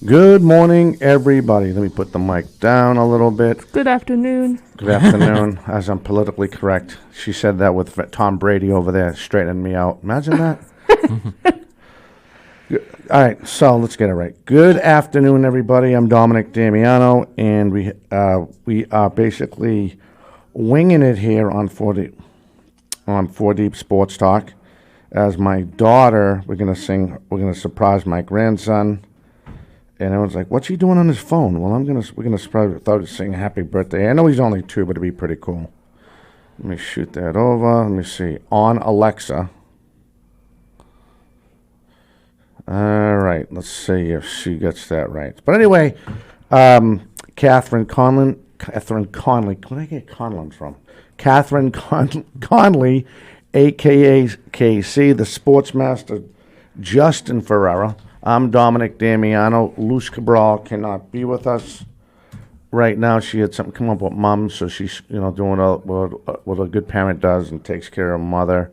Good morning, everybody. Let me put the mic down a little bit. Good afternoon. Good afternoon, as I'm politically correct. She said that with Tom Brady over there straightening me out. Imagine that. All right, so let's get it right. Good afternoon, everybody. I'm Dominic Damiano, and we are basically winging it here on 4 Deep Sports Talk. As my daughter, we're gonna surprise my grandson. And everyone's like, "What's he doing on his phone?" Well, we're gonna start sing "Happy Birthday." I know he's only 2, but it'd be pretty cool. Let me shoot that over. Let me see. On Alexa. All right. Let's see if she gets that right. But anyway, Catherine Conley. Where did I get Conlon from? Catherine Conley, a.k.a. KC, the Sportsmaster Justin Ferreira. I'm Dominic Damiano. Luz Cabral cannot be with us right now. She had something come up with Mom, so she's doing what a good parent does and takes care of mother.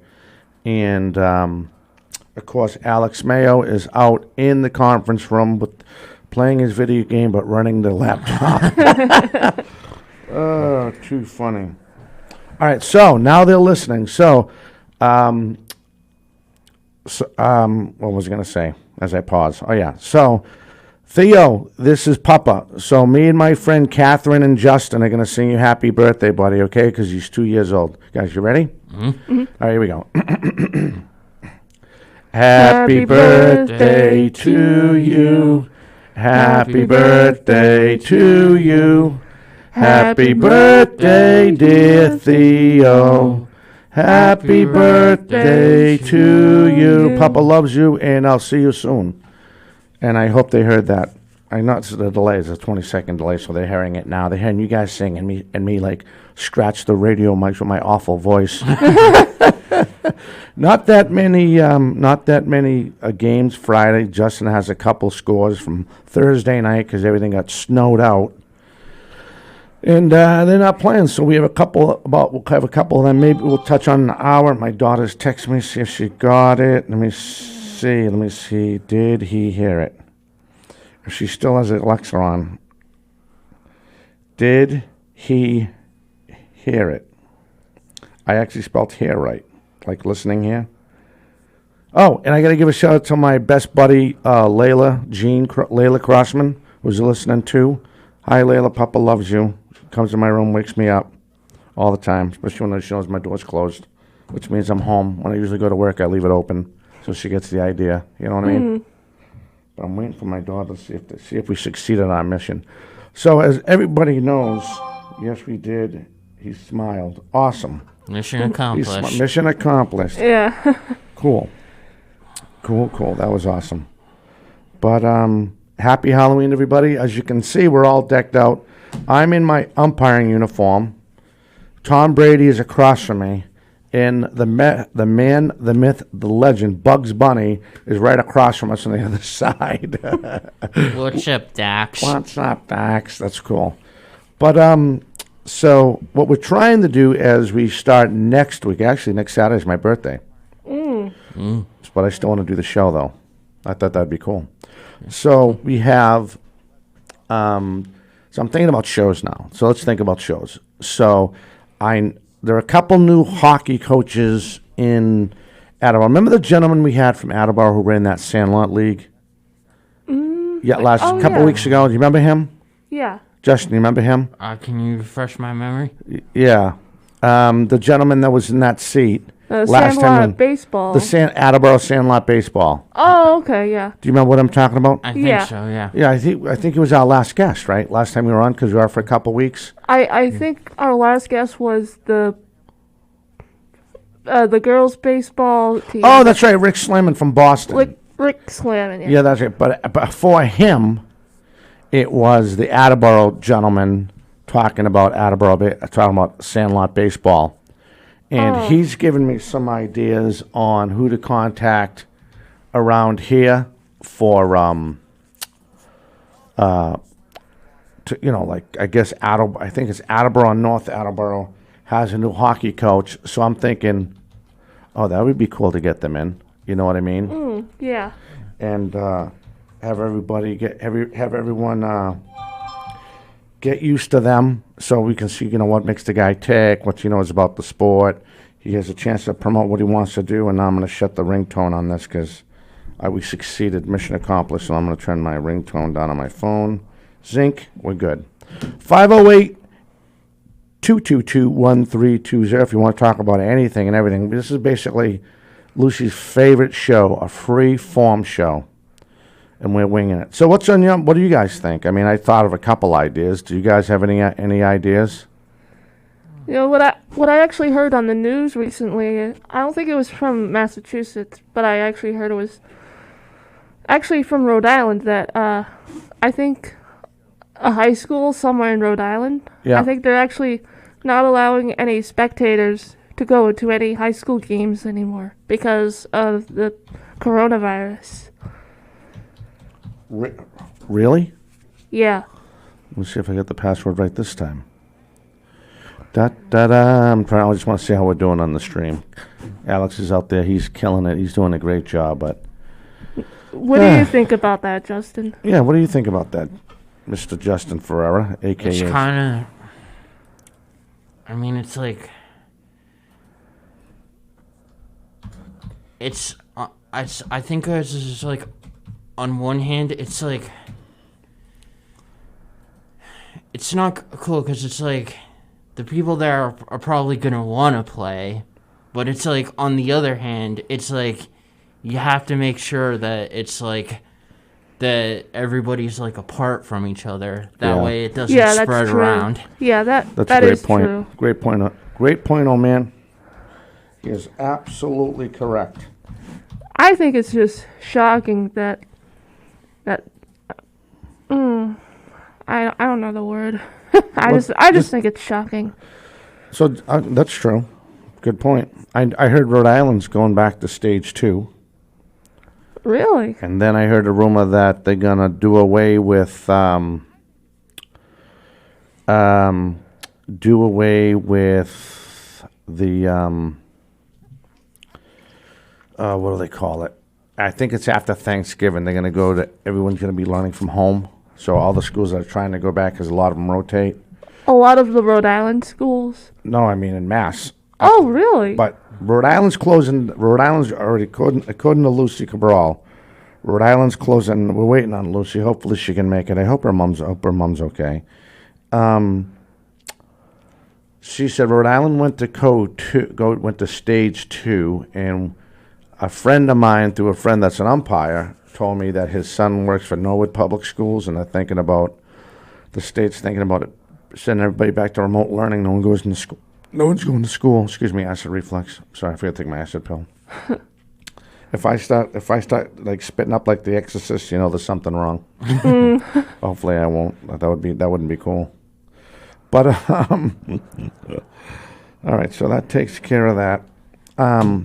And of course, Alex Mayo is out in the conference room playing his video game, but running the laptop. Oh, too funny. All right, so now they're listening. So, what was I going to say as I pause? Oh, yeah. So, Theo, this is Papa. So, me and my friend Catherine and Justin are going to sing you happy birthday, buddy, okay? Because he's 2 years old. Guys, you ready? Mm-hmm. All right, here we go. Happy birthday to you. Happy birthday to you. Happy birthday, dear Theo. Happy birthday to you. Papa loves you, and I'll see you soon. And I hope they heard that. I know it's the delay. It's a 20-second delay, so they're hearing it now. They're hearing you guys sing and me like scratch the radio mics with my awful voice. Not that many games Friday. Justin has a couple scores from Thursday night because everything got snowed out. And they're not playing, so we'll have a couple of them. Maybe we'll touch on an hour. My daughter's texting me, see if she got it. Let me see. Did he hear it? If she still has Alexa on. Did he hear it? I actually spelled hear right, like listening here. Oh, and I got to give a shout out to my best buddy, Layla Crossman, who's listening too. Hi, Layla. Papa loves you. Comes in my room, wakes me up all the time, especially when she knows my door's closed, which means I'm home. When I usually go to work, I leave it open, so she gets the idea. You know what I mean? But I'm waiting for my daughter to see if we succeeded on our mission. So as everybody knows, yes, we did. He smiled. Awesome. Mission accomplished. Mission accomplished. Yeah. Cool. That was awesome. But happy Halloween, everybody. As you can see, we're all decked out. I'm in my umpiring uniform. Tom Brady is across from me. And the man, the myth, the legend, Bugs Bunny, is right across from us on the other side. What's up, Dax? What's up, Dax? That's cool. But so what we're trying to do as we start next week, actually next Saturday is my birthday. But I still want to do the show, though. I thought that'd be cool. So we have... So I'm thinking about shows now. So let's think about shows. So there are a couple new hockey coaches in Attleboro. Remember the gentleman we had from Attleboro who ran that Sandlot League? Yeah, couple weeks ago. Do you remember him? Yeah. Justin, you remember him? Can you refresh my memory? Yeah. The gentleman that was in that seat. Last Sandlot Baseball. The Attleboro Sandlot Baseball. Oh, okay, yeah. Do you remember what I'm talking about? I think so, yeah. Yeah, I think he was our last guest, right? Last time we were on, because we were for a couple weeks. I think our last guest was the girls' baseball team. Oh, that's right, Rick Slamman from Boston. Rick Slamman, yeah. Yeah, that's right. But before him, it was the Attleboro gentleman talking about Sandlot Baseball. And he's given me some ideas on who to contact around here for, I guess I think it's Attleboro, North Attleboro has a new hockey coach. So I'm thinking, that would be cool to get them in. You know what I mean? Yeah. And have everybody have everyone get used to them, so we can see what makes the guy tick, what he knows about the sport. He has a chance to promote what he wants to do, and now I'm going to shut the ringtone on this because we succeeded, mission accomplished. So I'm going to turn my ringtone down on my phone. Zinc, we're good. 508-222-1320 if you want to talk about anything and everything. This is basically Lucy's favorite show, a free form show, and we're winging it. So what do you guys think? I mean, I thought of a couple ideas. Do you guys have any ideas? You know what I actually heard on the news recently. I don't think it was from Massachusetts, but I actually heard it was actually from Rhode Island. That I think a high school somewhere in Rhode Island. Yeah. I think they're actually not allowing any spectators to go to any high school games anymore because of the coronavirus. Really? Yeah. Let's see if I get the password right this time. I'm trying. I just want to see how we're doing on the stream. Alex is out there. He's killing it. He's doing a great job. But What do you think about that, Justin? yeah, what do you think about that, Mr. Justin Ferreira, aka? It's kind of. I mean, it's like. It's. I think it's just like. On one hand, it's like. It's not cool because it's like. The people there are probably going to want to play. But it's like, on the other hand, it's like. You have to make sure that it's like. That everybody's like apart from each other. That Yeah. way it doesn't Yeah, that's spread true. around. Yeah, That's that a great is point. true. Great point. Great point, old man. He is absolutely correct. I think it's just shocking that I don't know the word. I Well, just think it's shocking. So that's true. Good point. I heard Rhode Island's going back to stage 2. Really? And then I heard a rumor that they're gonna do away with the what do they call it? I think it's after Thanksgiving. They're gonna go to everyone's gonna be learning from home. So all the schools that are trying to go back, because a lot of them rotate. A lot of the Rhode Island schools. No, I mean in Mass. Oh, really? But Rhode Island's closing. Rhode Island's already, according to Lucy Cabral, Rhode Island's closing. We're waiting on Lucy. Hopefully she can make it. I hope her mom's okay. She said Rhode Island went to stage 2, and a friend of mine, through a friend that's an umpire, told me that his son works for Norwood Public Schools, and they're thinking about the state's thinking about it, sending everybody back to remote learning. No one goes into school. No one's going to school. Excuse me, acid reflux. Sorry, I forgot to take my acid pill. If I start like spitting up like The Exorcist, there's something wrong. Hopefully, I won't. That wouldn't be cool. But all right. So that takes care of that.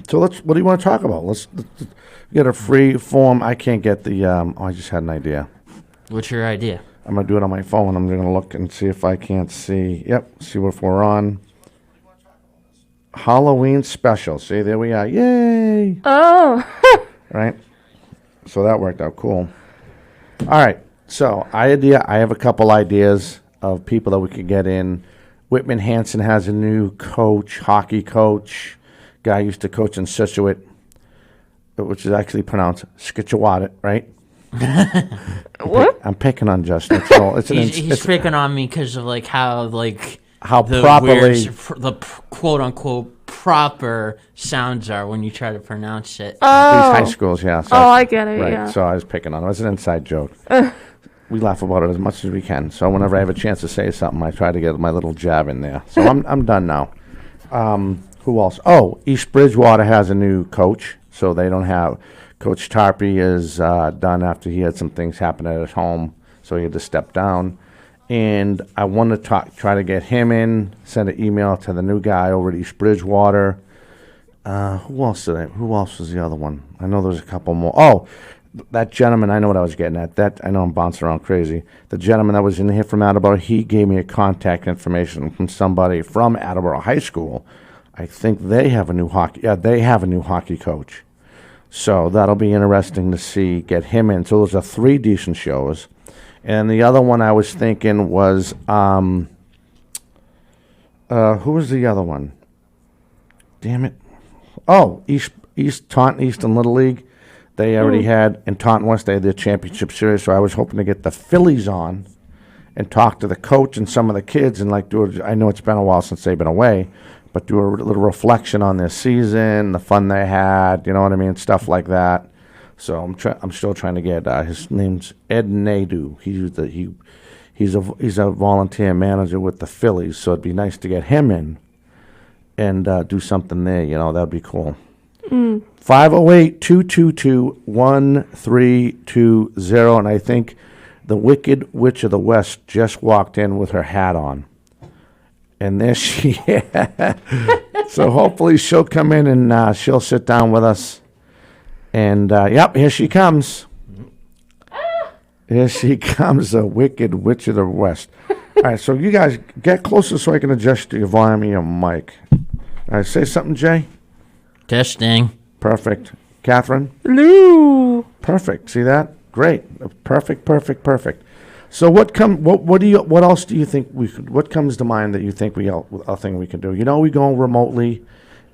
So what do you want to talk about? Let's get a free form. I can't get the. I just had an idea. What's your idea? I'm gonna do it on my phone. I'm gonna look and see if I can't see. Yep. See if we're on. Halloween special. See, there we are. Yay! Oh. Right? So that worked out cool. All right. So I have a couple ideas of people that we could get in. Whitman Hanson has a new coach, hockey coach. Guy used to coach in Scituate, which is actually pronounced Skitchawatit, right? What? I'm picking on Justin. He's picking on me because of like how the properly quote unquote proper sounds are when you try to pronounce it. these high schools, yeah. So Oh, I get it. right. Yeah. So I was picking on it. It was an inside joke. We laugh about it as much as we can. So whenever I have a chance to say something, I try to get my little jab in there. So I'm done now. Who else? Oh, East Bridgewater has a new coach, so they don't have. Coach Tarpey is done after he had some things happen at his home, so he had to step down. And I want to try to get him in. Send an email to the new guy over at East Bridgewater. Who else was the other one? I know there's a couple more. Oh, that gentleman. I know what I was getting at. I know I'm bouncing around crazy. The gentleman that was in here from Attleboro, he gave me a contact information from somebody from Attleboro High School. I think they have a new hockey. Yeah, they have a new hockey coach. So that'll be interesting to see, get him in. So those are 3 decent shows. And the other one I was thinking was, who was the other one? Damn it. Oh, Taunton Eastern Little League. They already had, in Taunton West, they had their championship series, so I was hoping to get the Phillies on and talk to the coach and some of the kids and I know it's been a while since they've been away, but do a little reflection on their season, the fun they had, you know what I mean, stuff like that. So I'm still trying to get, his name's Ed Nadu. He's a volunteer manager with the Phillies, so it'd be nice to get him in and do something there, you know, that'd be cool. 508-222-1320, and I think the Wicked Witch of the West just walked in with her hat on. And there she is. So hopefully she'll come in and she'll sit down with us. And, yep, here she comes. Here she comes, the Wicked Witch of the West. All right, so you guys get closer so I can adjust your volume of your mic. All right, say something, Jay. Testing. Perfect. Catherine? Hello. Perfect. See that? Great. Perfect. So what else do you think what comes to mind that you think we can do? You know, we go remotely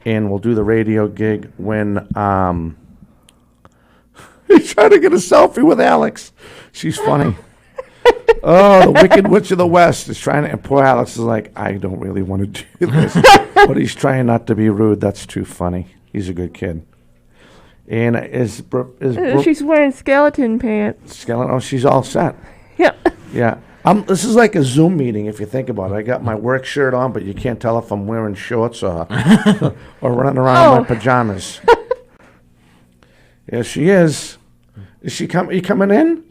and we'll do the radio gig when he's trying to get a selfie with Alex. She's funny. Oh, the Wicked Witch of the West is trying to, and poor Alex is like, I don't really want to do this. But he's trying not to be rude. That's too funny. He's a good kid. And she's wearing skeleton pants. Oh, she's all set. Yep. Yeah. This is like a Zoom meeting if you think about it. I got my work shirt on, but you can't tell if I'm wearing shorts or or running around in my pajamas. Yes, she is. Is she are you coming in?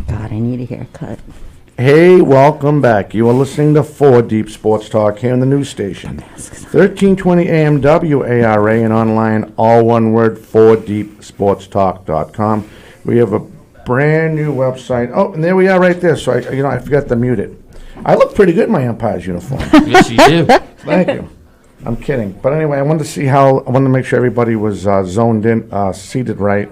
God, I need a haircut. Hey, welcome back. You are listening to 4 Deep Sports Talk here on the news station. 1320 AM WARA and online, all one word, 4deepsportstalk.com. We have a brand new website. Oh, and there we are right there. So, I forgot to mute it. I look pretty good in my umpire's uniform. Yes, you do. Thank you. I'm kidding. But anyway, I wanted to make sure everybody was zoned in, seated right.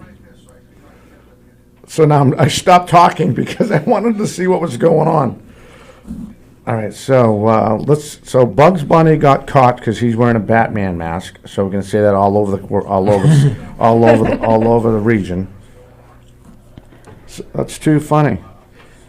So now I stopped talking because I wanted to see what was going on. All right, so So Bugs Bunny got caught because he's wearing a Batman mask. So we're gonna say that all over the region. That's too funny.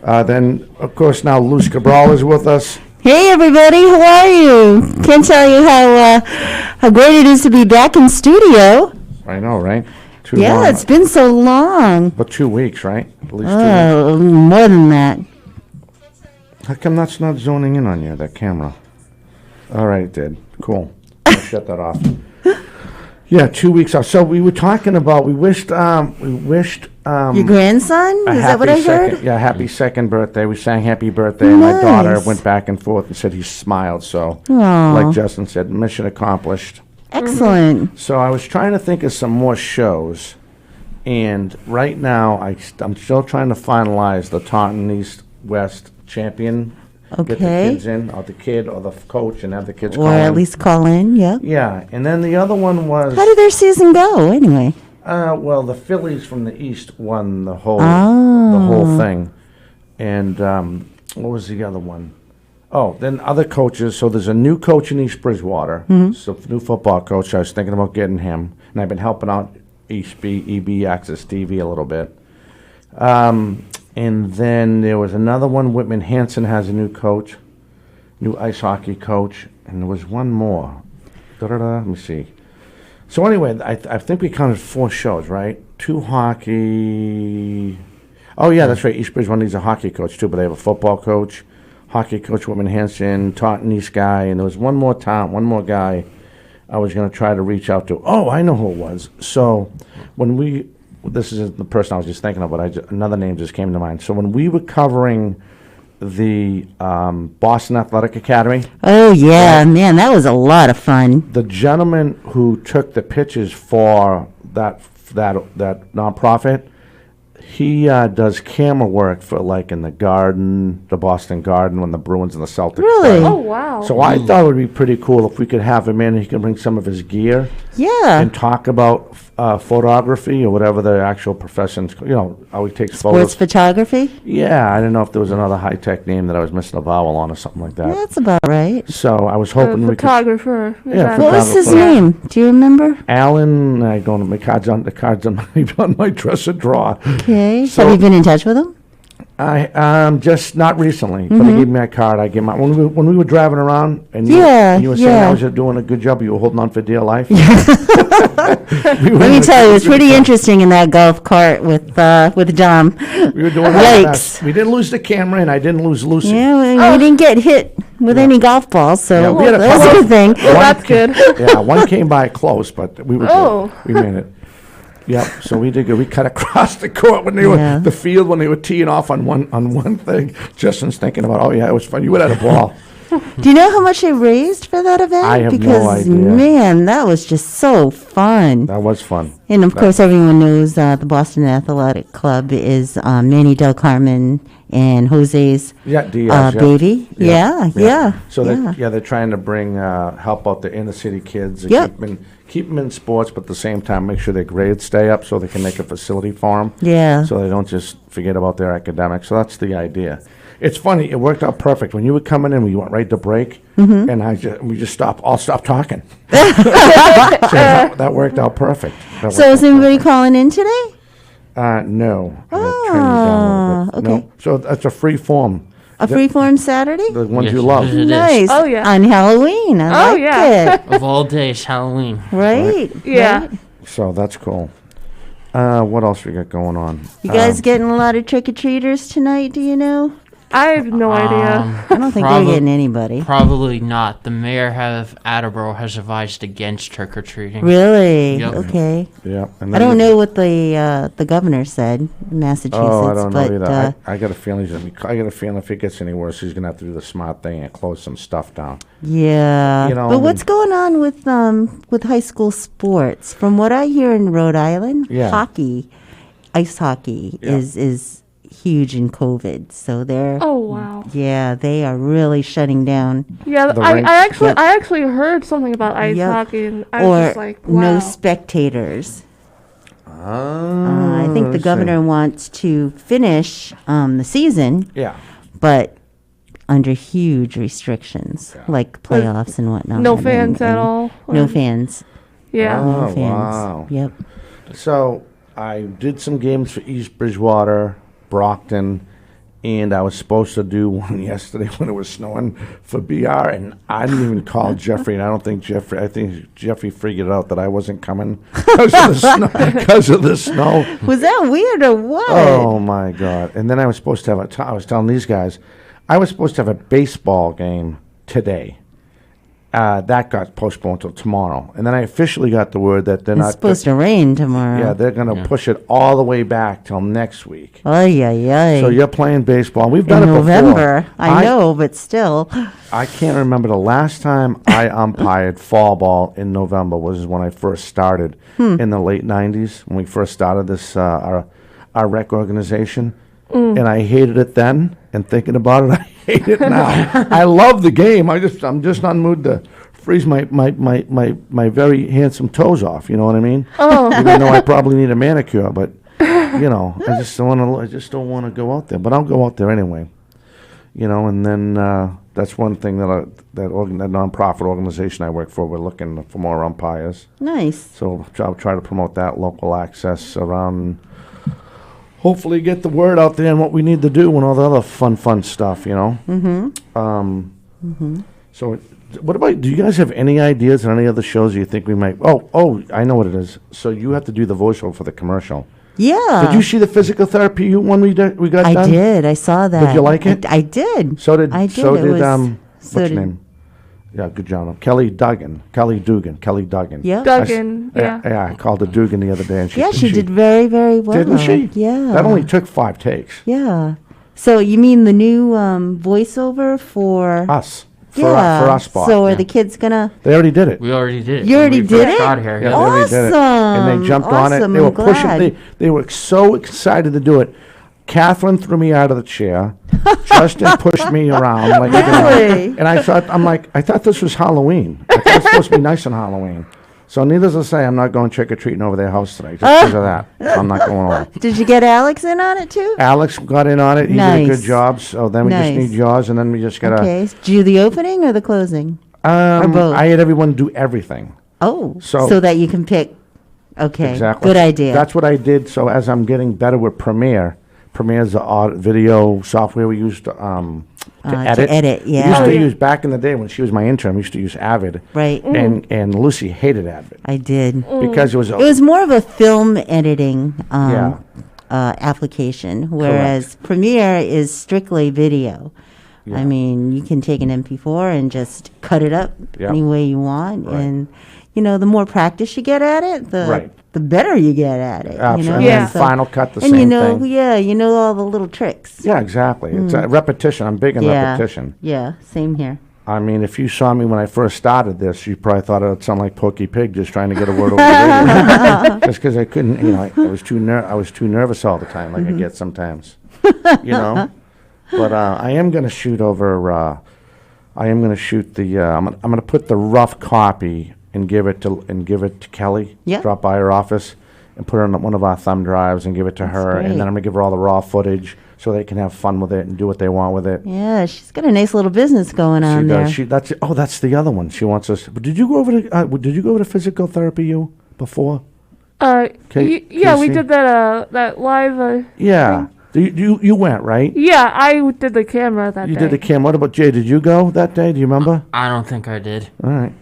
Then, of course, now Luz Cabral is with us. Hey everybody, how are you? Can't tell you how great it is to be back in studio. I know, right? Too Yeah, long. it's been so long. But 2 weeks, right? At least 2 weeks. Oh, more than that. How come that's not zoning in on you, that camera? All right, it did. Cool. I'll shut that off. Yeah, 2 weeks off. So we were talking about, we wished Your grandson? a Is that what happy I heard? second, yeah, happy second birthday. We sang happy birthday, and my daughter Nice. went back and forth and said he smiled. So, Aw. like Justin said, mission accomplished. Excellent. So I was trying to think of some more shows, and right now I'm still trying to finalize the Taunton East West champion. Get the Okay. kids in, or the kid, or the coach, and have the kids Or call at in. least call in, yeah. Yeah, and then the other one was, How did their season go, anyway? well, the Phillies from the East won the whole Oh. thing, and what was the other one? Oh, then other coaches. So there's a new coach in East Bridgewater. So new football coach. I was thinking about getting him, and I've been helping out EB Access TV a little bit. And then there was another one. Whitman Hanson has a new coach, new ice hockey coach, and there was one more. Let me see. So anyway, I think we counted 4 shows, right? 2 hockey. Oh yeah, that's right. East Bridgewater needs a hockey coach too, but they have a football coach, hockey coach Whitman Hanson, Taunton East guy, and there was one more guy I was going to try to reach out to. Oh, I know who it was. So when this is the person I was just thinking of, but another name just came to mind. So when we were covering the Boston Athletic Academy, Oh, yeah, man, that was a lot of fun. the gentleman who took the pictures for that nonprofit, he does camera work for like in the Garden, the Boston Garden, when the Bruins and the Celtics Really? play. Oh, wow. So I thought it would be pretty cool if we could have him in and he can bring some of his gear Yeah. and talk about photography or whatever the actual profession's, how he takes Sports photos. photography? Yeah, I didn't know if there was another high-tech name that I was missing a vowel on or something like that. That's about right. So I was hoping we could. Photographer. Yeah, What was his Photographer. name? Do you remember? Alan, I don't know, the cards on my dresser drawer. Okay. So- Have you been in touch with him? I just not recently, but he gave me a card. I gave my when we were driving around, and you were saying I Yeah. was doing a good job. You were holding on for dear life. Let me tell you, it's pretty interesting in that golf cart with Dom. We were doing our best. Yikes. We didn't lose the camera, and I didn't lose Lucy. Yeah, we didn't get hit with any golf balls, so Yeah, we had a that was a couple- good thing. Well, that's good. Yeah, one came by close, but we were Oh. good. We made it. Yep. So we did good. We cut across the court when they were Yeah. the field when they were teeing off on one thing. Justin's thinking about, oh yeah, it was fun. You would have had a ball. Do you know how much they raised for that event? I have no because, idea. man, that was just so fun. That was fun. And of course, everyone knows the Boston Athletic Club is Manny Del Carmen and Jose's Yeah, Diaz. yeah. baby. Yeah. So yeah. they're trying to bring help out the inner city kids and Yep. keep them in sports, but at the same time make sure their grades stay up so they can make a facility for them. Yeah. So they don't just forget about their academics. So that's the idea. It's funny. It worked out perfect. When you were coming in, we went right to break, Mm-hmm. and we just stopped. All stopped talking. So that worked out perfect. That So worked is out anybody perfect. calling in today? No. I gotta turn you down a little bit. okay. No. So that's a free form. A freeform Saturday? The ones Yes, you love. it is. Nice. Oh, yeah. On Halloween. I Oh, like yeah. it. Of all days, Halloween. Right? Yeah. right. So that's cool. What else we got going on? You guys getting a lot of trick-or-treaters tonight, do you know? I have no idea. I don't think Probab- they're getting anybody. Probably not. The mayor of Attleboro has advised against trick or treating. Really? Yep. Okay. Yeah. And I then don't we- know what the governor said in Massachusetts, Oh, I don't know but either. I got a feeling I got a feeling if it gets any worse, he's gonna have to do the smart thing and close some stuff down. yeah. You know, But what's going on with high school sports? From what I hear in Rhode Island, Yeah. hockey, ice hockey Yeah. is huge in COVID. So they're Oh, wow. yeah, they are really shutting down. Yeah, The I rinks- actually Yep. I actually heard something about ice Yep. hockey, and I was Or just like, wow. no spectators. I think the governor wants to finish the season, Yeah. but under huge restrictions, like playoffs and whatnot. No and- fans at and all. No or- fans. Yeah. Oh, No fans. wow. Yep. So I did some games for East Bridgewater. Brockton, and I was supposed to do one yesterday when it was snowing for BR, and I didn't even call Jeffrey, and I think Jeffrey figured out that I wasn't coming because of the snow. Because of the snow. Was that weird or what? Oh my God! And then I was supposed to have I was telling these guys, I was supposed to have a baseball game today. That got postponed till tomorrow, and then I officially got the word that they're It's not supposed to rain tomorrow. Yeah, they're going to push it all the way back till next week. Ay, ay, ay. So you're playing baseball. We've in done it November. before. I know, but still. I can't remember the last time I umpired fall ball in November was when I first started in the late 90s, when we first started this, our rec organization. And I hated it then, and thinking about it, I hate it now. I love the game. I'm just not in the mood to freeze my very handsome toes off. You know what I mean? Oh. Even though I probably need a manicure, but you know, I just don't want to go out there. But I'll go out there anyway. You know, and then that's one thing that that nonprofit organization I work for. We're looking for more umpires. Nice. So I'll try to promote that local access around. Hopefully get the word out there and what we need to do and all the other fun stuff, you know? So what about, do you guys have any ideas on any other shows you think we might, I know what it is. So you have to do the voiceover for the commercial. Yeah. Did you see the physical therapy one we got done? I did. I saw that. Did you like it? I did. So did, I did. so It did, was- what's so her did- name? Yeah, good job. Kelly Duggan. Yeah. Duggan, Yeah, I called her Dugan the other day and Yeah, she did very, very well. Didn't she? Yeah. That only took 5 takes. Yeah. So you mean the new voiceover for? Us. For Yeah. our spot. So are the kids gonna? They already did it. We already did it. You when already we did first it? got here. Yeah, Yeah. they already did it. And they jumped on it. Awesome, They were I'm pushing. glad. They were so excited to do it. Catherine threw me out of the chair. Justin pushed me around. Like, Really? and I thought this was Halloween. I thought it was supposed to be nice on Halloween. So needless to say, I'm not going trick-or-treating over their house today, just because of that. I'm not going over. Did you get Alex in on it too? Alex got in on it. He did a Nice. good job. So then we just Nice. need yours, and then we just got to... Okay. Did you do the opening or the closing? both? I had everyone do everything. Oh, So- so that you can pick. Okay. Exactly. Good idea. That's what I did. So as I'm getting better with Premiere, Premiere's the video software we used to edit. We yeah. used Oh, to yeah. use back in the day when she was my intern. We used to use Avid, Right. and Lucy hated Avid I did. because it was It was more of a film editing Yeah. application, whereas Premiere is strictly video. Yeah. I mean, you can take an MP4 and just cut it up Yeah. any way you want, Right. and the more practice you get at it, Right. the better you get at it. absolutely. Yeah. And then Final Cut the and same you know, thing. yeah, you know all the little tricks. Yeah, exactly. It's a repetition. I'm big on Yeah. repetition. Yeah, same here. I mean, if you saw me when I first started this, you probably thought it would sound like Pokey Pig just trying to get a word over the radio. Just because I couldn't, I was too nervous all the time, like I get sometimes, But I am going to shoot over. I am going to shoot the. I'm going to put the rough copy and give it to Kelly. Yeah. Drop by her office and put it on one of our thumb drives and give it to her, great. and then I'm going to give her all the raw footage so they can have fun with it and do what they want with it. Yeah, she's got a nice little business going on She there. does. That's the other one. She wants us. But did you go over to physical therapy before? Yeah, we Casey? did that live. Yeah. You went, right? Yeah, I did the camera that You day. did the cam. What about Jay? Did you go that day? Do you remember? I don't think I did. All right.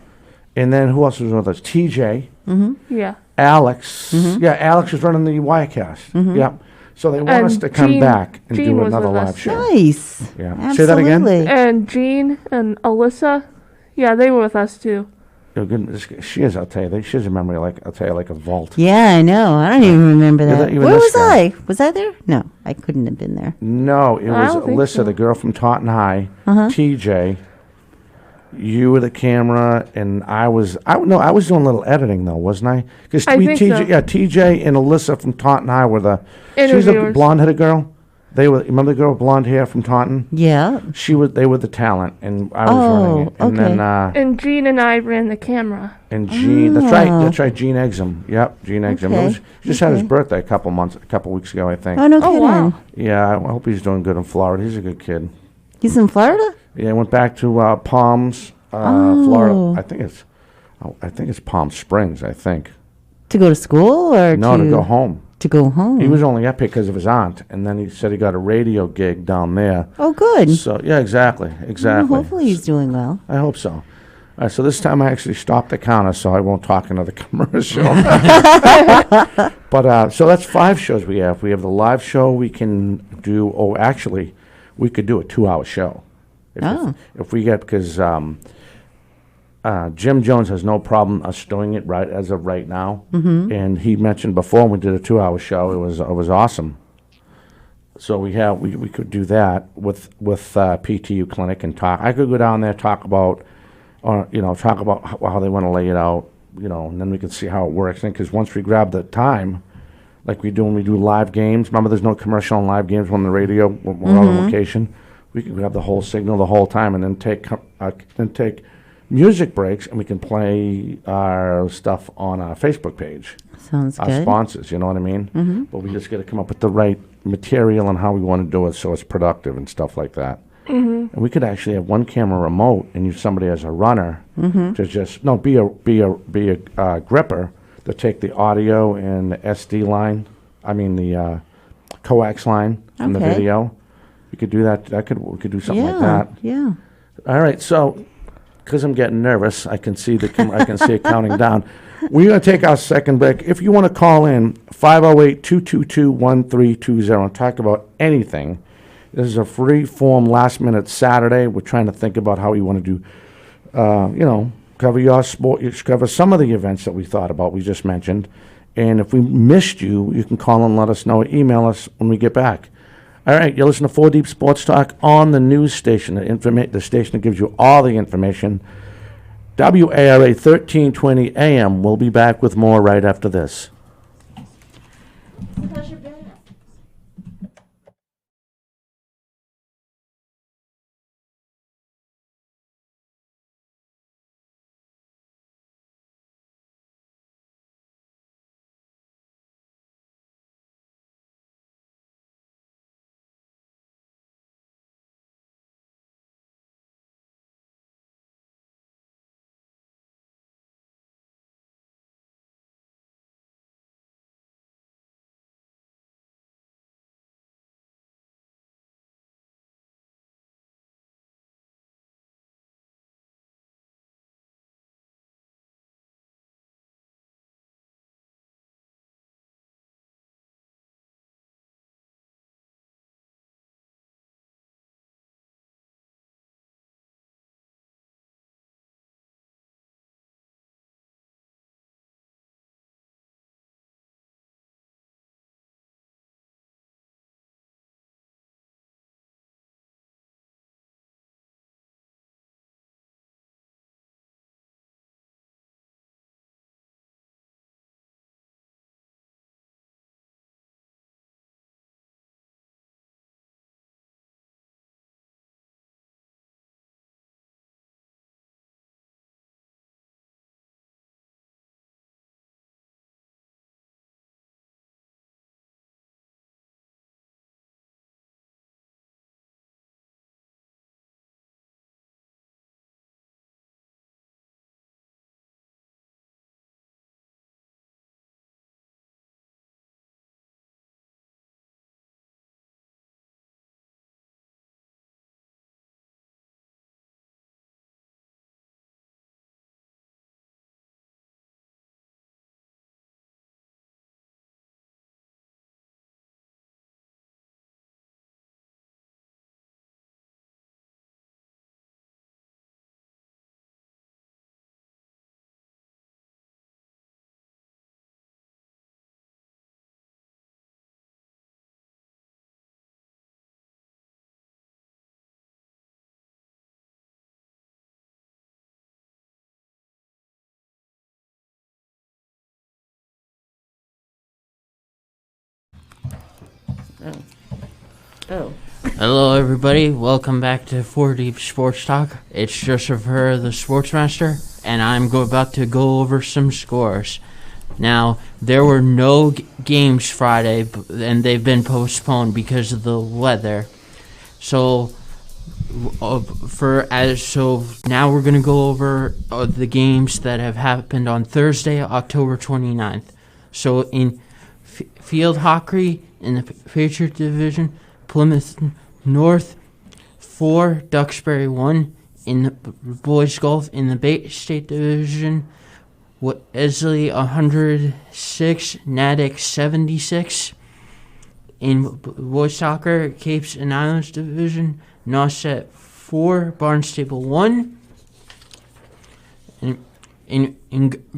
And then who else was with us? TJ, Yeah. Alex. Yeah, Alex was running the Wirecast. Yeah. So they want us And to come Gene- back and Gene do was another with live us. show. Nice. Yeah. Absolutely. Say that again? And Jean and Alyssa, yeah, they were with us too. Oh, goodness, she has. I'll tell you. She has a memory like a vault. Yeah, I know. I don't even remember Yeah, that. that- even Where this was guy. I? Was I there? No, I couldn't have been there. No, it I was don't think Alyssa, so. the girl from Taunton High, Uh-huh. TJ, you were the camera, and I was doing a little editing though, wasn't I? Because I think TJ, so. yeah, TJ and Alyssa from Taunton High were the. She was a Interviewers. blonde-headed girl. They were. Remember the girl with blonde hair from Taunton? Yeah. They were the talent, and I was Oh, running it. And then And Jean and I ran the camera. and Gene. That's right. Gene Exum. Yep, Gene Exum. Okay, It was, he just had his okay. birthday a couple weeks ago, I think. Oh, no Oh, kidding. wow. Yeah, I hope he's doing good in Florida. He's a good kid. He's in Florida? Yeah, I went back to Palms, Oh. Florida. I think it's Palm Springs. I think To go to school or no, to go home. to go home. He was only up here because of his aunt, and then he said he got a radio gig down there. Oh, good. So yeah, exactly. Well, hopefully he's doing well. I hope so. All right, so this time I actually stopped the counter, so I won't talk another commercial. But so that's 5 shows we have. We have the live show. We can do. Oh, actually, we could do a 2-hour show. If we get, because Jim Jones has no problem us doing it right as of right now, and he mentioned before when we did a 2-hour show, it was awesome. So we could do that with PTU Clinic and talk. I could go down there, talk about how they want to lay it out, and then we can see how it works. Because once we grab the time, like we do when we do live games, remember there's no commercial on live games on the radio. We're on location. We can grab the whole signal the whole time, and then take music breaks, and we can play our stuff on our Facebook page. Sounds Our good. sponsors, you know what I mean? But we just got to come up with the right material and how we want to do it so it's productive and stuff like that. And we could actually have one camera remote and use somebody as a runner to just be a gripper to take the audio and the SD line. I mean the coax line from the Okay. video. We could do that. We could do something like that. Yeah. All right, so because I'm getting nervous, I can see it counting down. We're going to take our second break. If you want to call in, 508-222-1320 and talk about anything. This is a free-form last-minute Saturday. We're trying to think about how we want to do, cover your sport, cover some of the events that we thought about, we just mentioned. And if we missed you, you can call and let us know, email us when we get back. All right, you're listening to 4 Deep Sports Talk on the news station, the station that gives you all the information. WARA 1320 AM. We'll be back with more right after this. Hello, everybody. Welcome back to 4 Deep Sports Talk. It's Joseph Herr, the Sportsmaster, and I'm about to go over some scores. Now, there were no games Friday, and they've been postponed because of the weather. So now we're going to go over the games that have happened on Thursday, October 29th. So field hockey in the Patriot Division, Plymouth North 4, Duxbury 1 in the boys golf in the Bay State Division, Wesley 106, Natick 76. In boys soccer, Capes and Islands Division, Nauset 4, Barnstable 1. In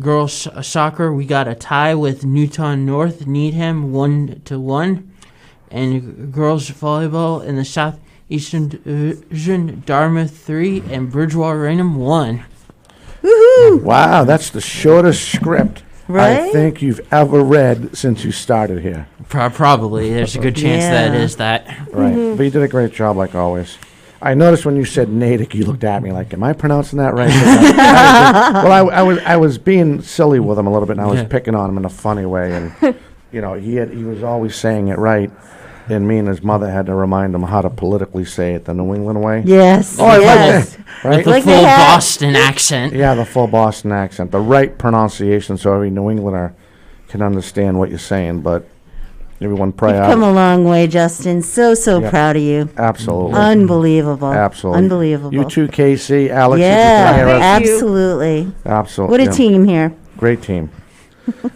girls soccer, we got a tie with Newton North, Needham 1-1. And girls volleyball in the Southeastern Division, Dartmouth 3 and Bridgewater Raynham 1. Woohoo! Wow, that's the shortest script I Right? think you've ever read since you started here. Probably. There's a good chance that Yeah. is that. Right. But you did a great job, like always. I noticed when you said Natick, you looked at me like, "Am I pronouncing that right?" Well, I was being silly with him a little bit, and I was Yeah. picking on him in a funny way, and he was always saying it right, and me and his mother had to remind him how to politically say it the New England way. Yes. Oh, I like yes. that. Right? With the Like they full had- Boston accent. Yeah, the full Boston accent, the right pronunciation, so every New Englander can understand what you're saying. But everyone pray You've come out. a long way, Justin. So Yep. proud of you. Absolutely, Unbelievable. absolutely. Unbelievable. You too, Casey, Alex. if you Yeah, can hear us. Thank you. absolutely. Absolutely. What a yeah. team here. Great team.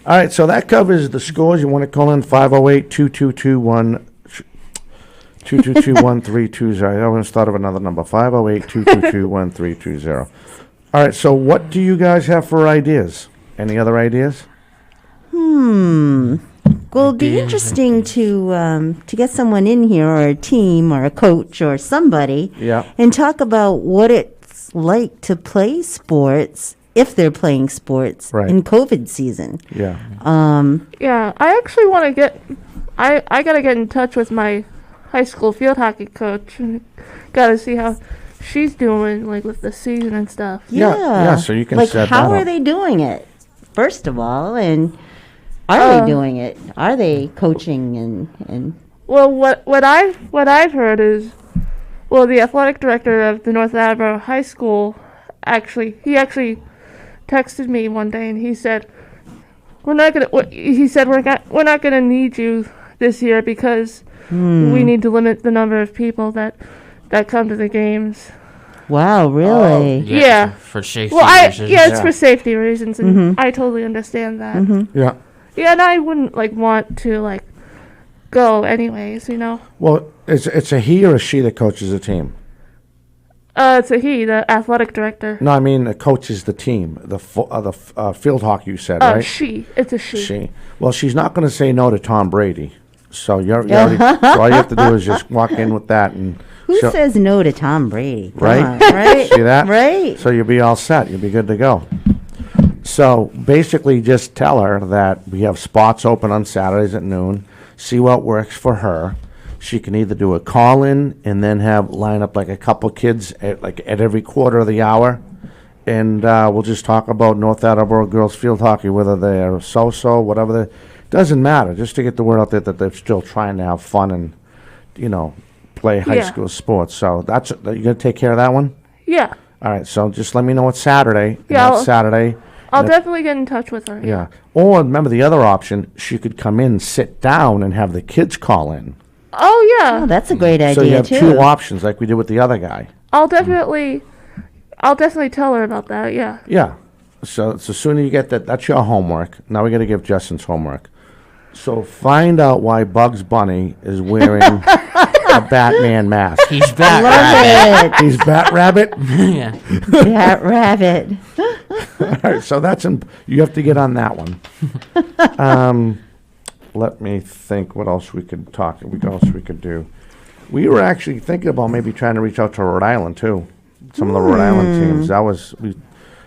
All right, so that covers the scores. You want to call in 508-2221-1320. I always thought of another number, 508-222-1320. All right, so what do you guys have for ideas? Any other ideas? Well, it'd be Ideas, interesting to get someone in here, or a team, or a coach, or somebody, Yeah. and talk about what it's like to play sports if they're playing sports Right. in COVID season. Yeah. Yeah, I actually want to get. I gotta get in touch with my high school field hockey coach. And gotta see how she's doing, like with the season and stuff. Yeah, so you can like, set how that are up. they doing it? First of all, and are they doing it? Are they coaching and Well, what I've heard is, well, the athletic director of the North Attleboro High School actually texted me one day, and he said we're not gonna need you this year because we need to limit the number of people that come to the games. wow, really? Yeah. For safety Well, reasons. it's Yeah. for safety reasons, and I totally understand that. Yeah. Yeah, and I wouldn't want to go anyways, Well, it's a he or a she that coaches the team? It's a he, the athletic director. No, I mean coaches the team. The field hockey you said, right? She. It's a she. She. Well, she's not going to say no to Tom Brady. So you already, so all you have to do is just walk in with that, and Who she'll- says no to Tom Brady? Come Right? on, right? See that? Right. So you'll be all set. You'll be good to go. So basically, just tell her that we have spots open on Saturdays at noon. See what works for her. She can either do a call-in and then line up like a couple kids at every quarter of the hour, and we'll just talk about North Attleboro girls field hockey, whether they're so-so, whatever. Doesn't matter. Just to get the word out there that they're still trying to have fun and play high Yeah. school sports. So you gonna take care of that one. Yeah. All right, so just let me know it's Saturday. And Yeah, that's Saturday. I'll And if- definitely get in touch with her. Yeah. Or remember the other option, she could come in, sit down, and have the kids call in. Oh yeah. Oh, that's a great idea So you have too. two options, like we did with the other guy. I'll definitely tell her about that. Yeah. Yeah. So the sooner you get that, that's your homework. Now we got to give Justin's homework. So find out why Bugs Bunny is wearing a Batman mask. He's back. Love it. He's Bat Rabbit. Yeah. That rabbit. All right, so you have to get on that one. Let me think what else we could do. We were actually thinking about maybe trying to reach out to Rhode Island too. Some of the Rhode Island teams.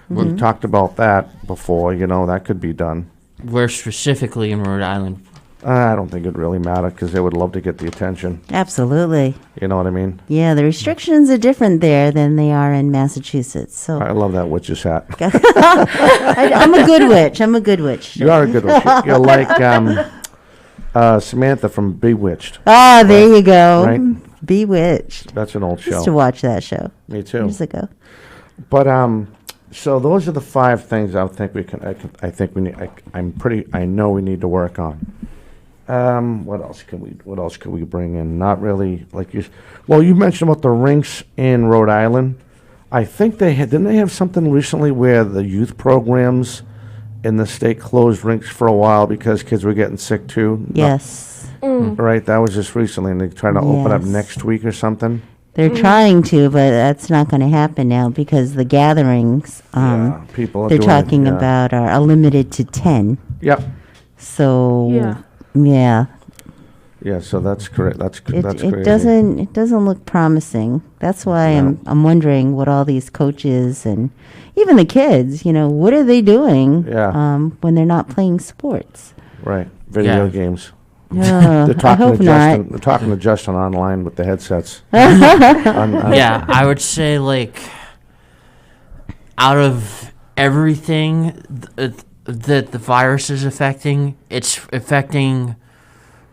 We talked about that before, that could be done. Where specifically in Rhode Island? I don't think it'd really matter because they would love to get the attention. Absolutely. You know what I mean? Yeah, the restrictions are different there than they are in Massachusetts. So I love that witch's hat. I'm a good witch. I'm a good witch. You are a good witch. You're like Samantha from Bewitched. Ah, there you go. Right. Bewitched. That's an old Used to show. watch that show Me too. years ago. But so those are the 5 things I think we can. I think we need. I know we need to work on. What else can we bring in? Not really, like you. Well, you mentioned about the rinks in Rhode Island. I think didn't they have something recently where the youth programs in the state closed rinks for a while because kids were getting sick too? Yes. Right, that was just recently, and they're trying to open up Yes. next week or something. They're trying to, but that's not going to happen now because the gatherings Yeah, people are they're doing it, talking yeah. about are limited to 10. Yep. So, Yeah. Yeah, so that's correct. That's crazy. it doesn't look promising. That's why No. I'm wondering what all these coaches and even the kids, what are they doing Yeah. when they're not playing sports? Right. Video Yeah. games. Uh, They're I talking hope to not. Justin. They're talking to Justin online with the headsets. Yeah, I would say like out of everything that the virus is affecting, it's affecting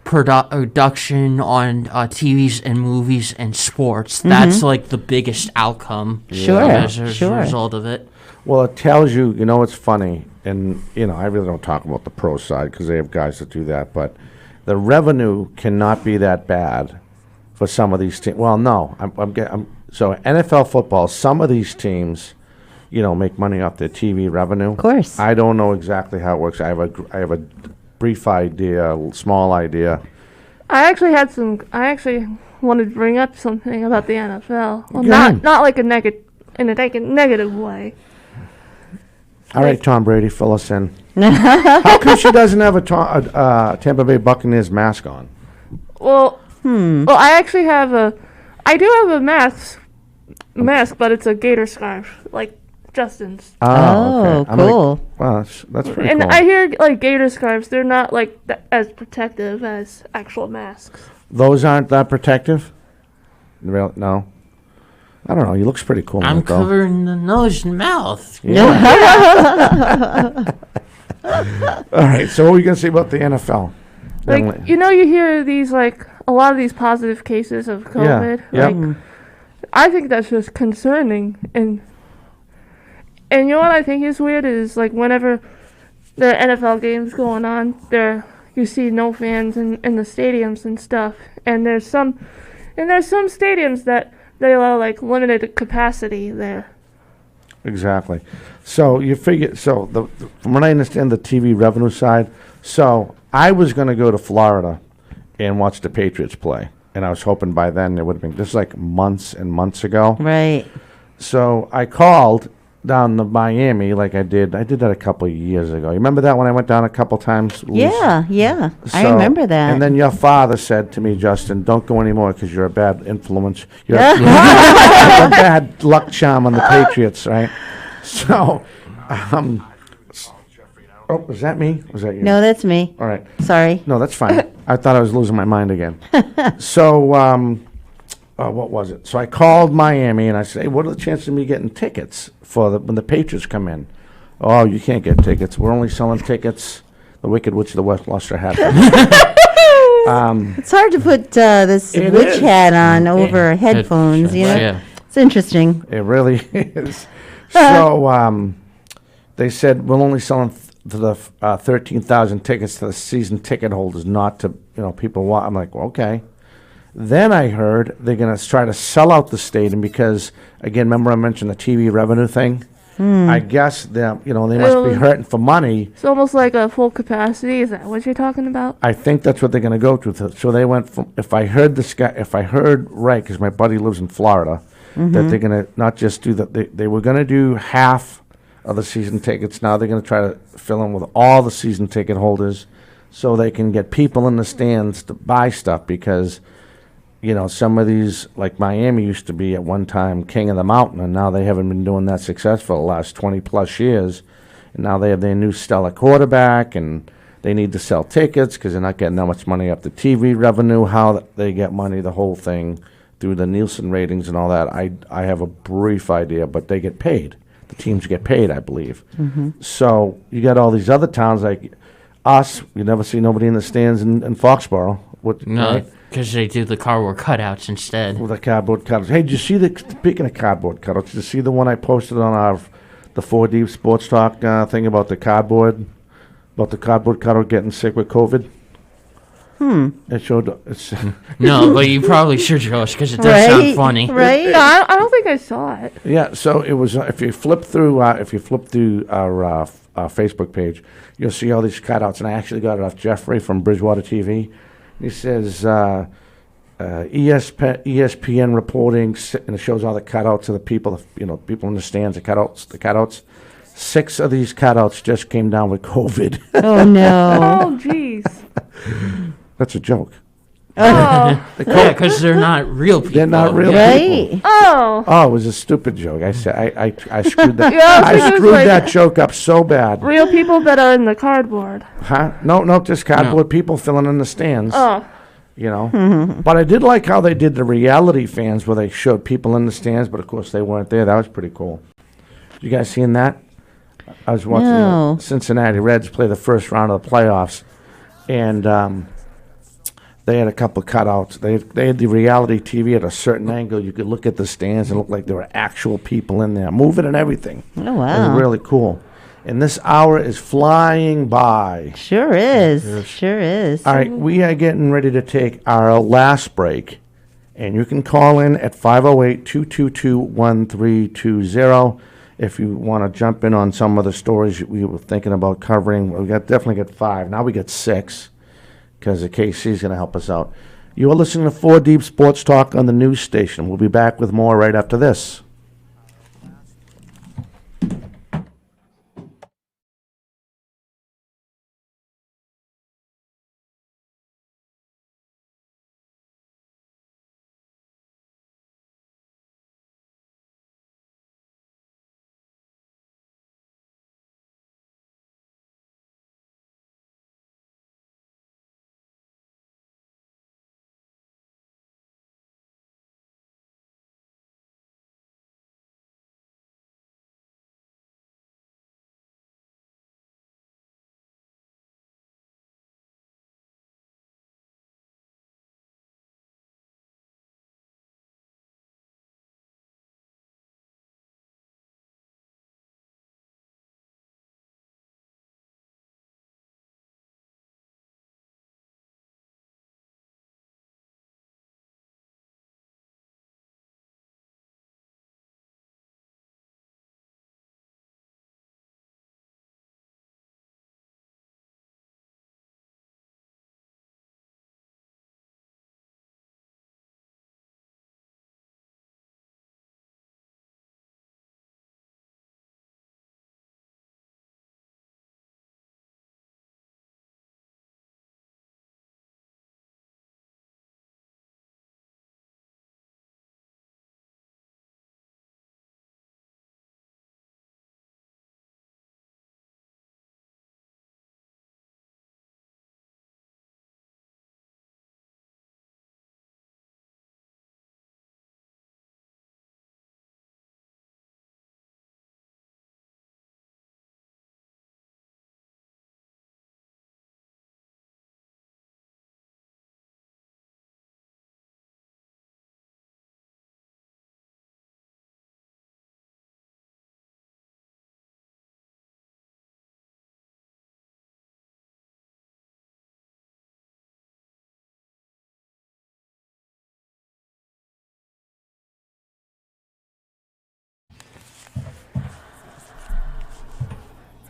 production on TVs and movies and sports. That's like the biggest outcome. Sure, as a sure. result of it. Well, it tells you, it's funny, and, I really don't talk about the pro side because they have guys that do that, but the revenue cannot be that bad for some of these teams. Well, no, so NFL football, some of these teams, make money off their TV revenue. Of course. I don't know exactly how it works. I have a brief idea, a small idea. I actually wanted to bring up something about the NFL. Well, Go ahead. not like in a negative way. All right, Tom Brady, fill us in. How come she doesn't have a Tampa Bay Buccaneers mask on? Well, I do have a mask, but it's a gator scarf, like Justin's. Oh, I'm like, cool. wow, that's pretty And cool. I hear like gator scarves, they're not like as protective as actual masks. Those aren't that protective? No. I don't know. He looks pretty cool. in I'm it, though. covering the nose and mouth. All right. So what were you going to say about the NFL? Like Emily? you hear these like a lot of these positive cases of COVID. Yep. Like I think that's just concerning, and you know what I think is weird is like whenever the NFL games going on, you see no fans in the stadiums and stuff, and there's some stadiums that they allow like limited capacity there. Exactly. So you figure. So from what I understand, the TV revenue side. So I was going to go to Florida and watch the Patriots play, and I was hoping by then it would have been. This is like months and months ago. Right. So I called down to Miami, like I did. I did that a couple of years ago. You remember that when I went down a couple times? Luz? Yeah. I So- remember that. And then your father said to me, Justin, don't go anymore because you're a bad influence. You're a bad luck charm on the Patriots, right? So, oh, was that me? Was that you? No, that's me. All right. Sorry. No, that's fine. I thought I was losing my mind again. So, what was it? So I called Miami and I said, hey, what are the chances of me getting tickets for when the Patriots come in? Oh, you can't get tickets. We're only selling tickets. The Wicked Witch of the West lost her hat. It's hard to put this It witch is. hat on over headphones, Yeah. It's interesting. It really is. So they said we're only selling to the 13,000 tickets to the season ticket holders, not to people. I'm like, well, okay. Then I heard they're going to try to sell out the stadium because, again, remember I mentioned the TV revenue thing? I guess they must be hurting for money. It's almost like a full capacity. Is that what you're talking about? I think that's what they're going to go to. So they went from, if I heard right, because my buddy lives in Florida, that they're going to not just do that. They were going to do half of the season tickets. Now they're going to try to fill in with all the season ticket holders so they can get people in the stands to buy stuff because, some of these, like Miami used to be at one time king of the mountain, and now they haven't been doing that success for the last 20-plus years. And now they have their new stellar quarterback, and they need to sell tickets because they're not getting that much money off the TV revenue, how they get money, the whole thing, through the Nielsen ratings and all that. I have a brief idea, but they get paid. The teams get paid, I believe. So you got all these other towns like us. You never see nobody in the stands in Foxborough. No, Right? because they do the cardboard cutouts instead. With the cardboard cutouts. Hey, did you see speaking of cardboard cutouts, did you see the one I posted on the 4D Sports Talk thing about the cardboard cutout getting sick with COVID? It showed. It's No, but you probably should, Josh, because it does sound funny. Right? No, I don't think I saw it. yeah. So it was. If you flip through our Facebook page, you'll see all these cutouts, and I actually got it off Jeffrey from Bridgewater TV. He says ESPN reporting, and it shows all the cutouts of the people, people in the stands, the cutouts. 6 of these cutouts just came down with COVID. Oh, no. Oh, jeez. That's a joke. Oh. Yeah, because they're not real people. They're not real Right? people. Oh. Oh, it was a stupid joke. I said I screwed that. Yeah, I because it's screwed like- that joke up so bad. Real people that are in the cardboard. Huh? No, just cardboard people filling in the stands. Oh. But I did like how they did the reality fans, where they showed people in the stands, but of course they weren't there. That was pretty cool. You guys seen that? I was watching No. the Cincinnati Reds play the first round of the playoffs, and they had a couple of cutouts. They had the reality TV at a certain angle. You could look at the stands and look like there were actual people in there, moving and everything. Oh, It wow. was really cool. And this hour is flying by. Sure is. Sure is. All right, we are getting ready to take our last break, and you can call in at 508-222-1320 if you want to jump in on some of the stories we were thinking about covering. We definitely got 5. Now we got 6 because the KC is going to help us out. You are listening to 4 Deep Sports Talk on the news station. We'll be back with more right after this.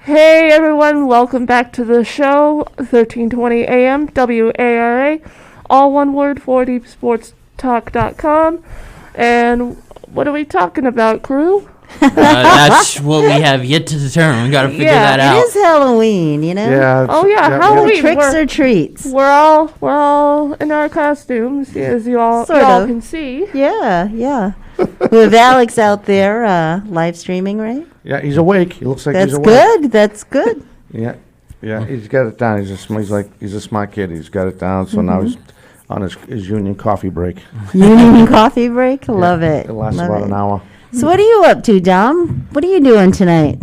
Hey everyone, welcome back to the show, 1320 AM, WARA, all one word, 4deepsportstalk.com. And what are we talking about, crew? That's what we have yet to determine. We got to figure Yeah, that It out. is Halloween, you know? Yeah. Oh yeah, Halloween. Tricks or treats? We're all in our costumes, as y'all Sort of. can see. Yeah, yeah. We have Alex out there live streaming, right? Yeah, he's awake. He looks like That's he's awake. good. That's good. Yeah, he's got it down. He's a smart kid. He's got it down. So now he's on his union coffee break. Union coffee break. Love it. It lasts Love about it. an hour. So what are you up to, Dom? What are you doing tonight?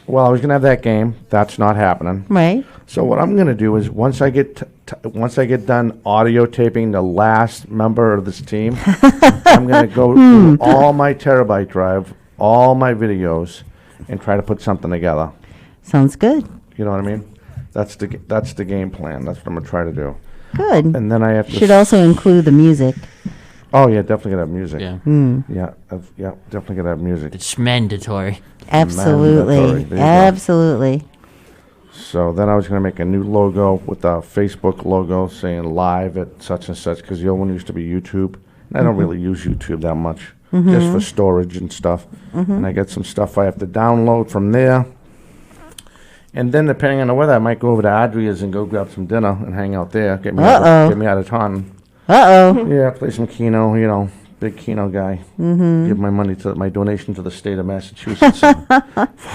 Well, I was gonna have that game. That's not happening. Right? So what I'm gonna do is once I get done audio taping the last member of this team, I'm gonna go through all my terabyte drive, all my videos, and try to put something together. Sounds good. You know what I mean? That's the game plan. That's what I'm gonna try to do. Good. And then I have to. Should also include the music. Oh yeah, definitely gotta have music. Yeah. Yeah, yeah, definitely gotta have music. It's mandatory. Mandatory. Absolutely. There you go. Absolutely. So then I was gonna make a new logo with a Facebook logo saying live at such and such, because the old one used to be YouTube. And I don't really use YouTube that much, just for storage and stuff. And I got some stuff I have to download from there. And then depending on the weather, I might go over to Adria's and go grab some dinner and hang out there. Get me out of Taunton. Uh-oh. Yeah, play some Keno, you know, big Keno guy. Give my donation to the state of Massachusetts for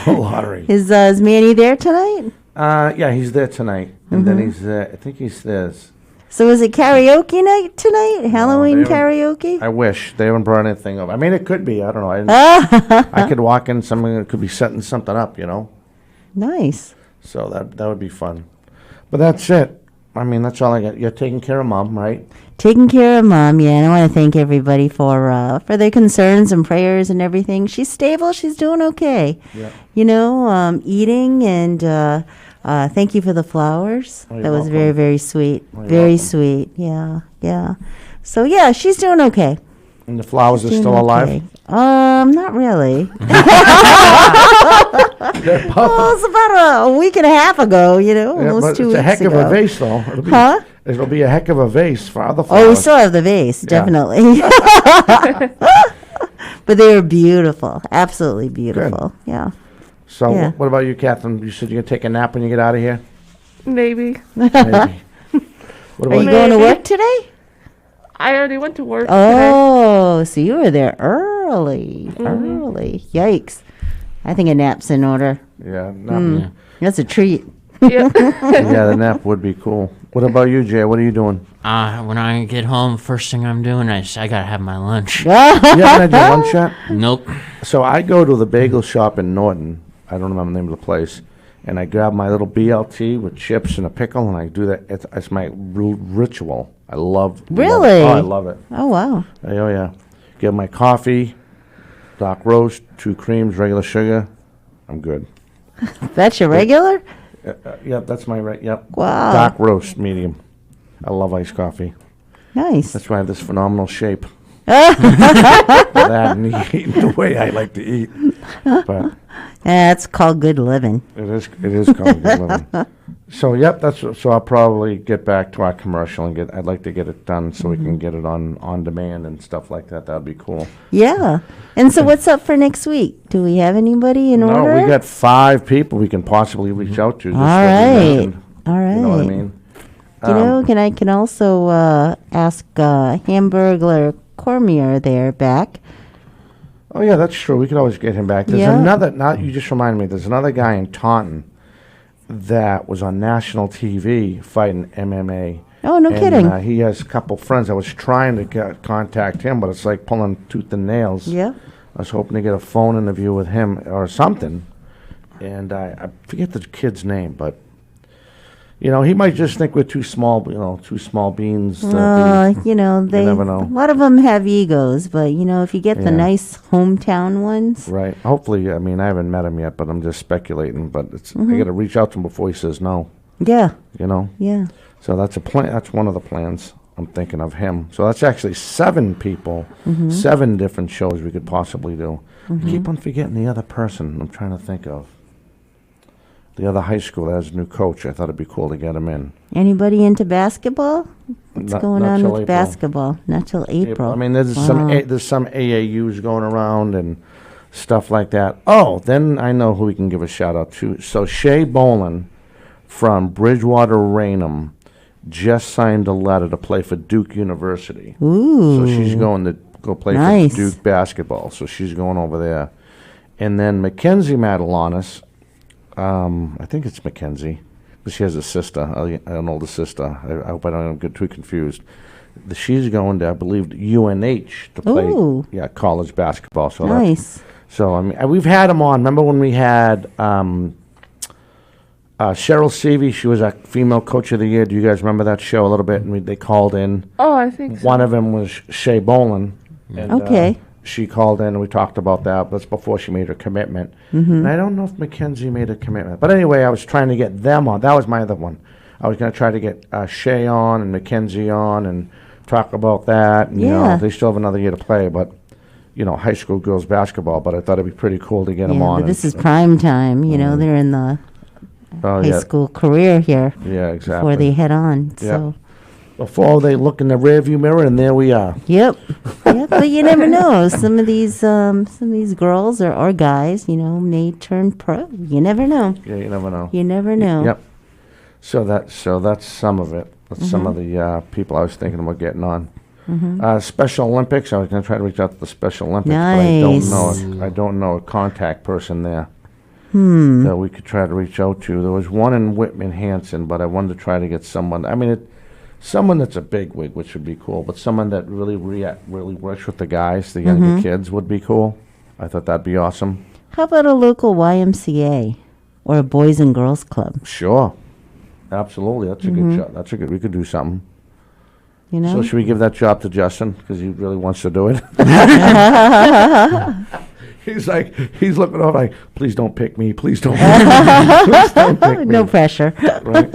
the lottery. Is Manny there tonight? Yeah, he's there tonight. And then he's I think he's there. So is it karaoke night tonight? Halloween they haven't- karaoke? I wish. They haven't brought anything up. I mean, it could be. I don't know. I could walk in, someone that could be setting something up, you know. Nice. So that would be fun. But that's it. I mean, that's all I got. You're taking care of Mom, right? Taking care of Mom, yeah, and I want to thank everybody for their concerns and prayers and everything. She's stable. She's doing okay. Yeah. You know, eating, and thank you for the flowers. Oh, you're That was welcome. very, very sweet. you're Very welcome. sweet. Yeah, yeah. So, yeah, she's doing okay. And the flowers are Doing still alive? okay. Not really. Well, it's about a week and a half ago, you know, Yeah, almost but 2 it's weeks a heck ago. of a vase, though. Huh? It'll be a heck of a vase for other Oh, flowers. we still have the vase, definitely. But they were beautiful, absolutely beautiful. Yeah. So, Yeah. what about you, Catherine? You said you're going to take a nap when you get out of here? Maybe. Maybe. What Are you about going to Maybe. work today? I already went to work today. Oh, so you were there early. Early. Yikes. I think a nap's in order. Yeah, nap. Yeah. That's a treat. Yeah. Yeah, the nap would be cool. What about you, Jay? What are you doing? When I get home, first thing I'm doing is I gotta have my lunch. You haven't had your lunch yet? Nope. So I go to the bagel shop in Norton. I don't remember the name of the place. And I grab my little BLT with chips and a pickle, and I do that. It's my ritual. I love. Really? Oh, I love it. Oh, wow. Oh, yeah. Get my coffee, dark roast, 2 creams, regular sugar. I'm good. That's your regular? Yep, that's my right. Yep. Wow. Dark roast, medium. I love iced coffee. Nice. That's why I have this phenomenal shape. That and eating the way I like to eat. But That's called good living. it is called good living. So yep, so I'll probably get back to our commercial and I'd like to get it done so we can get it on demand and stuff like that. That'd be cool. Yeah. And so what's up for next week? Do we have anybody in No, order? we got 5 people we can possibly reach out to. just All what we right. mentioned. All right. You know what I mean? You know, I can also ask Hamburglar Cormier there back. Oh yeah, that's true. We could always get him back. There's Yeah. another. Not you just reminded me. There's another guy in Taunton that was on national TV fighting MMA. Oh, no And, kidding. he has a couple friends. I was trying to contact him, but it's like pulling tooth and nails. Yeah. I was hoping to get a phone interview with him or something. And I forget the kid's name, but you know, he might just think we're too small. You know, too small beans. to be- You know, they never know. a lot of them have egos, but you know, if you get the Yeah. nice hometown ones, Right. Hopefully, I mean, I haven't met him yet, but I'm just speculating. But it's Mm-hmm. I got to reach out to him before he says no. yeah, You know. yeah. So that's a plan. That's one of the plans. I'm thinking of him. So that's actually 7 people, 7 different shows we could possibly do. I keep on forgetting the other person I'm trying to think of. The other high school that has a new coach. I thought it'd be cool to get him in. Anybody into basketball? What's Not- going not on till with April. basketball? Not till April. I mean, there's Wow. there's some AAUs going around and stuff like that. Oh, then I know who we can give a shout out to. So Shay Boland from Bridgewater Raynham just signed a letter to play for Duke University. Ooh. So she's going to go play Nice. for Duke basketball. So she's going over there. And then Mackenzie Madalonis, I think it's Mackenzie, but she has a sister, an older sister. I hope I don't get too confused. She's going to, I believe, UNH to play Ooh. college basketball. So that's- Nice. so I mean, we've had them on. Remember when we had Cheryl Seavey? She was our female coach of the year. Do you guys remember that show a little bit? And they called in. Oh, I think so. One of them was Shay Boland. And, Okay. she called in and we talked about that. That's before she made her commitment. And I don't know if Mackenzie made a commitment. But anyway, I was trying to get them on. That was my other one. I was going to try to get Shay on and Mackenzie on and talk about that. And, you know, Yeah. they still have another year to play, but, you know, high school girls basketball. But I thought it'd be pretty cool to get them Yeah, on. but this is prime time. You know, they're in the Oh, high yeah. school career here Yeah, exactly. before they head on. So, Before they look in the rearview mirror, and there we are. yep. Yep. But you never know. Some of these girls or guys, you know, may turn pro. You never know. Yeah, you never know. You never know. Yep. So that's some of it. That's some of Mm-hmm. the people I was thinking about getting on. Special Olympics. I was going to try to reach out to the Special Olympics, Nice. but I don't know a contact person there that we could try to reach out to. There was one in Whitman Hanson, but I wanted to try to get someone. I mean, someone that's a bigwig, which would be cool, but someone that really works with the guys, the younger kids, would be cool. I thought that'd be awesome. How about a local YMCA or a Boys and Girls Club? Sure. Absolutely. That's a good shot. That's a good. We could do something. You know, So should we give that job to Justin because he really wants to do it? he's looking over like, please don't pick me. Please don't. Please don't pick me. no pressure. Right?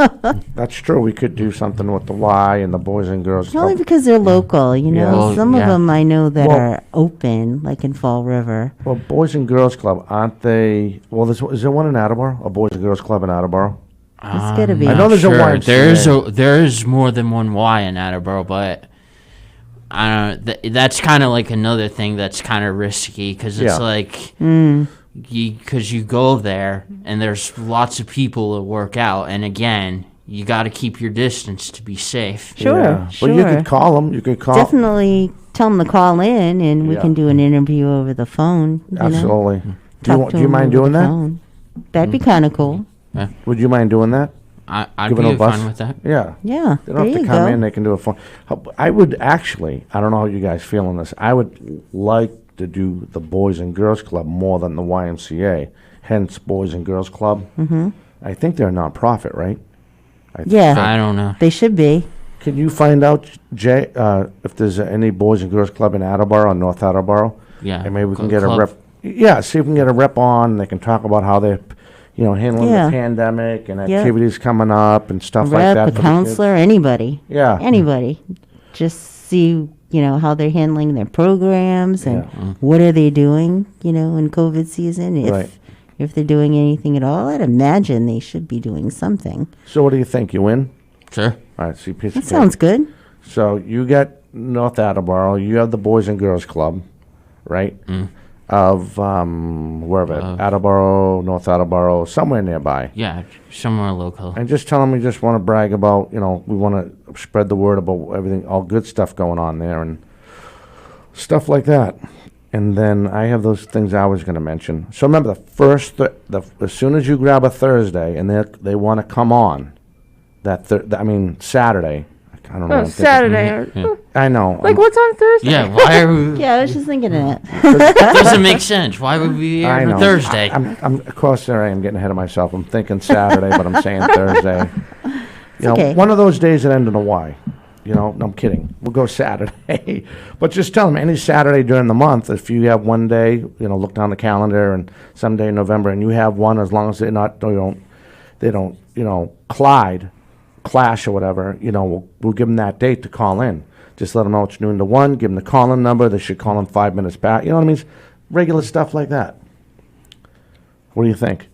That's true. We could do something with the Y and the Boys and Girls Only Club. because they're local. You know, Yeah. Well, some of yeah. them I know that Well- are open, like in Fall River. Well, Boys and Girls Club, aren't they? Well, is there one in Attleboro? A Boys and Girls Club in Attleboro? It's gotta be. I know there's a YMCA. There's more than one Y in Attleboro, but I don't. That's kind of like another thing that's kind of risky because it's Yeah. like because you go there and there's lots of people that work out, and again, you got to keep your distance to be safe. Sure, Yeah. sure. But you could call them. You could call. Definitely tell them to call in, and we Yeah. can do an interview over the phone. You know? Absolutely. Talk to Do you 'em mind over doing the that? phone. That'd be kind of cool. Would you mind doing that? I'd Giving be a bus? fine with that. Yeah. Yeah, They there don't have to you come go. in. They can do a phone. I would actually. I don't know how you guys feel on this. I would like to do the Boys and Girls Club more than the YMCA. Hence, Boys and Girls Club. Mm-hmm. I think they're a nonprofit, right? Yeah, I don't know. they should be. Can you find out, Jay, if there's any Boys and Girls Club in Attleboro or North Attleboro? Yeah, And maybe we can cl- get a club. rep. Yeah, see if we can get a rep on. They can talk about how they're, handling Yeah. the pandemic and Yeah. activities coming up and A stuff like rep, that. a for the kids. counselor, anybody. Yeah. Anybody. Just see, how they're handling their programs and Yeah. what are they doing, in COVID season. Right. If they're doing anything at all, I'd imagine they should be doing something. So what do you think? You win? Sure. All right, see, piece That of sounds good. So you got North Attleboro, you have the Boys and Girls Club, right? Of wherever, Attleboro, North Attleboro, somewhere nearby. Yeah, somewhere local. And just tell them we just want to brag about, we want to spread the word about everything, all good stuff going on there and stuff like that. And then I have those things I was going to mention. So remember, as soon as you grab a Thursday and they want to come on, Saturday. I don't know. Oh, I'm thinking- Saturday. Or, I know. like, what's on Thursday? Yeah, why are we? Yeah, I was just thinking of that. Doesn't make sense. Why would we be I here know. for Thursday? I'm of course there I am getting ahead of myself. I'm thinking Saturday, but I'm saying Thursday. okay. One of those days that end in a Y. No, I'm kidding. We'll go Saturday. But just tell them any Saturday during the month, if you have one day, look down the calendar and someday in November and you have one, as long as they don't clash or whatever, we'll give them that date to call in. Just let them know it's noon to 1, give them the call-in number. They should call in 5 minutes back. You know what I mean? Regular stuff like that. What do you think?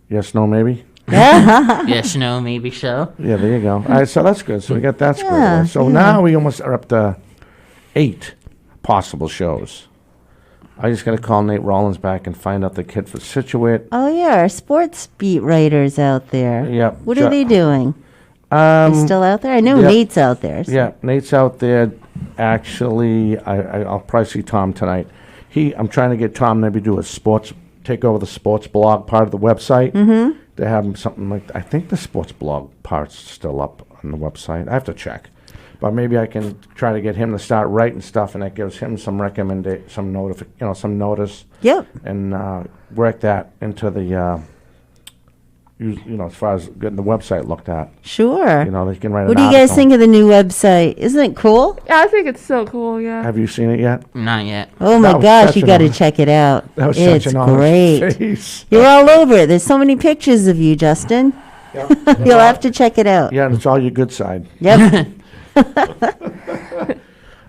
Yes, no, maybe? Yes, no, maybe so. Yeah, there you go. All right, so that's good. So we got that squared Yeah, away. So now we almost are up to 8 possible shows. I just got to call Nate Rollins back and find out the kid for Situate. Oh, yeah, our sports beat writers out there. Yep. What are they doing? They still out there? I know yep. Nate's out there. so- Yeah, Nate's out there. Actually, I'll probably see Tom tonight. I'm trying to get Tom maybe do take over the sports blog part of the website. Mm-hmm. To have him something like, I think the sports blog part's still up on the website. I have to check. But maybe I can try to get him to start writing stuff, and that gives him some some notice, Yep. and work that into the, as far as getting the website looked at. Sure. They can write. What an do you guys article. think of the new website? Isn't it cool? Yeah, I think it's so cool, yeah. Have you seen it yet? Not yet. Oh my That was gosh, such you an got to honor. check it out. That was It's such an honor great. face. You're all over it. There's so many pictures of you, Justin. You'll have to check it out. Yeah, and it's all your good side. Yep.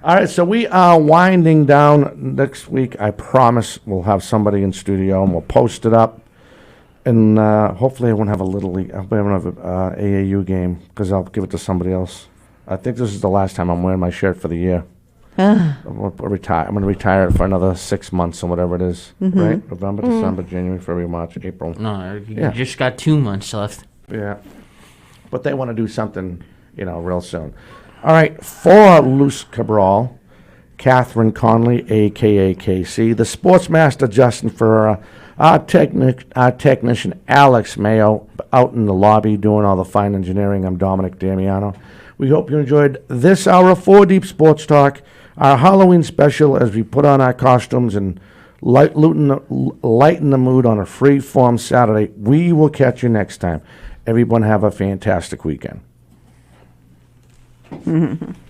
All right, so we are winding down. Next week, I promise we'll have somebody in studio and we'll post it up. And hopefully I won't have a Little League. I won't have an AAU game because I'll give it to somebody else. I think this is the last time I'm wearing my shirt for the year. I'm going to retire it for another 6 months or whatever it is, right? November, December, January, February, March, April. No, you Yeah. just got 2 months left. Yeah. But they want to do something, real soon. All right, for Luce Cabral, Catherine Conley, a.k.a. KC, the Sportsmaster Justin Ferreira, our technician Alex Mayo out in the lobby doing all the fine engineering. I'm Dominic Damiano. We hope you enjoyed this hour of 4 Deep Sports Talk, our Halloween special as we put on our costumes and lighten the mood on a free-form Saturday. We will catch you next time. Everyone have a fantastic weekend.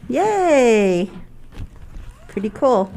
Yay! Pretty cool.